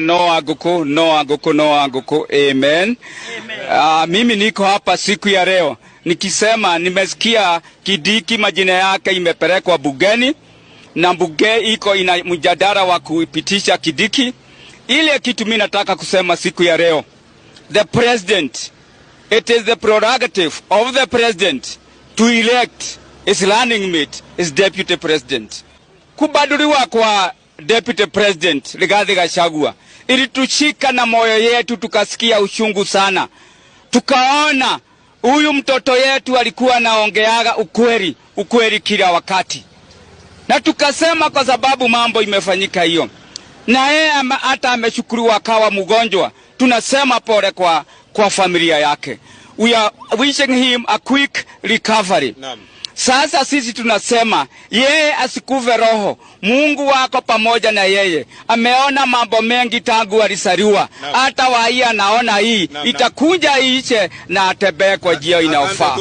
No wanguku, no wanguku, no wanguku. Amen. Mimi niko hapa siku ya leo nikisema nimesikia Kidiki majina yake imepelekwa bungeni na bunge iko ina mjadala wa kuipitisha Kidiki. Ile kitu mimi nataka kusema siku ya leo, the president, it is the prerogative of the president to elect his running mate, his deputy president. Kubaduliwa kwa deputy president Rigathi Gachagua ilitushika na moyo yetu, tukasikia ushungu sana. Tukaona huyu mtoto yetu alikuwa anaongeaga ukweli kila wakati, na tukasema kwa sababu mambo imefanyika hiyo na yeye hata ameshukuriwa akawa mgonjwa, tunasema pole kwa familia yake. We are wishing him a quick recovery. Sasa sisi tunasema yeye asikuve roho. Mungu wako pamoja na yeye. Ameona mambo mengi tangu alisaliwa. Hata waia naona hii itakuja iishe na atembee kwa njia inayofaa.